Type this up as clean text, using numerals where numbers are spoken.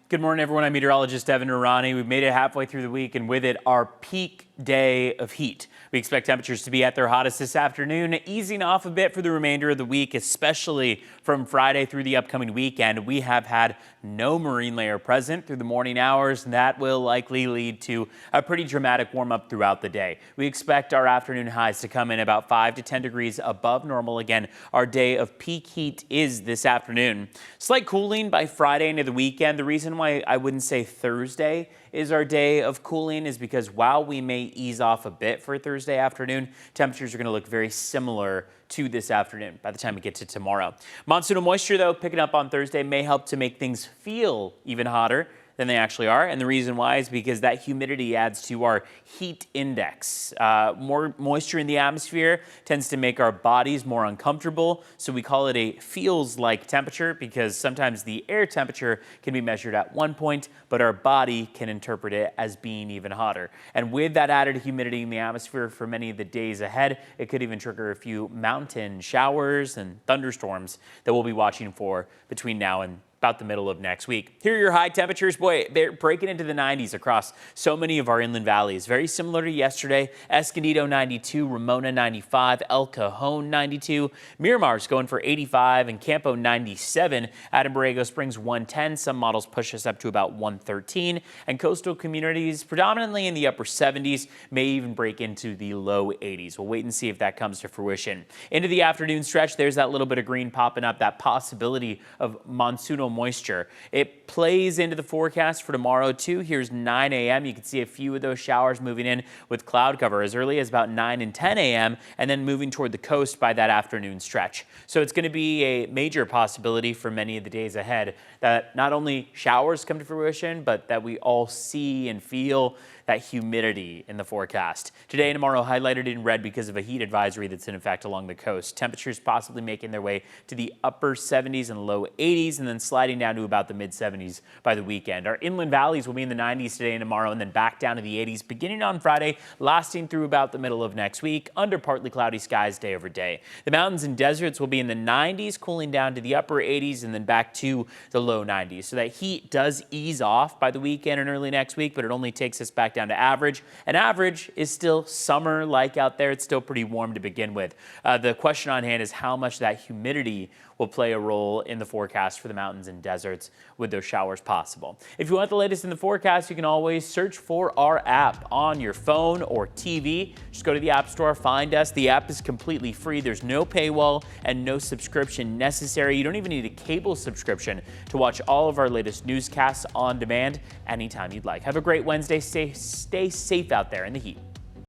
Good morning, everyone. I'm meteorologist Evan Irani. We've made it halfway through the week, and with it, our peak day of heat. We expect temperatures to be at their hottest this afternoon, easing off a bit for the remainder of the week, especially from Friday through the upcoming weekend. We have had no marine layer present through the morning hours, and that will likely lead to a pretty dramatic warm up throughout the day. We expect our afternoon highs to come in about 5 to 10 degrees above normal. Again, our day of peak heat is this afternoon. Slight cooling by Friday into the weekend. The reason why I wouldn't say Thursday is our day of cooling is because while we may ease off a bit for Thursday afternoon, temperatures are going to look very similar to this afternoon by the time we get to tomorrow. Monsoonal moisture, though, picking up on Thursday may help to make things feel even hotter than they actually are. And the reason why is because that humidity adds to our heat index. More moisture in the atmosphere tends to make our bodies more uncomfortable. So we call it a feels like temperature because sometimes the air temperature can be measured at one point, but our body can interpret it as being even hotter. And with that added humidity in the atmosphere for many of the days ahead, it could even trigger a few mountain showers and thunderstorms that we'll be watching for between now and about the middle of next week. Here are your high temperatures. Boy, they're breaking into the 90s across so many of our inland valleys. Very similar to yesterday. Escondido 92, Ramona 95, El Cajon 92, Miramar's going for 85, and Campo 97. Adam Borrego Springs 110. Some models push us up to about 113. And coastal communities predominantly in the upper 70s, may even break into the low 80s. We'll wait and see if that comes to fruition. Into the afternoon stretch, there's that little bit of green popping up, that possibility of monsoonal moisture. It plays into the forecast for tomorrow too. Here's 9 a.m. You can see a few of those showers moving in with cloud cover as early as about 9 and 10 a.m. and then moving toward the coast by that afternoon stretch. So it's going to be a major possibility for many of the days ahead that not only showers come to fruition, but that we all see and feel that humidity in the forecast. Today and tomorrow highlighted in red because of a heat advisory that's in effect along the coast. Temperatures possibly making their way to the upper 70s and low 80s and then sliding down to about the mid 70s by the weekend. Our inland valleys will be in the 90s today and tomorrow and then back down to the 80s beginning on Friday, lasting through about the middle of next week under partly cloudy skies day over day. The mountains and deserts will be in the 90s, cooling down to the upper 80s and then back to the low 90s. So that heat does ease off by the weekend and early next week, but it only takes us back down to average. And average is still summer-like out there. It's still pretty warm to begin with. The question on hand is how much that humidity will play a role in the forecast for the mountains and deserts with those showers possible. If you want the latest in the forecast, you can always search for our app on your phone or TV. Just go to the App Store, find us. The app is completely free. There's no paywall and no subscription necessary. You don't even need a cable subscription to watch all of our latest newscasts on demand anytime you'd like. Have a great Wednesday. Stay safe out there in the heat.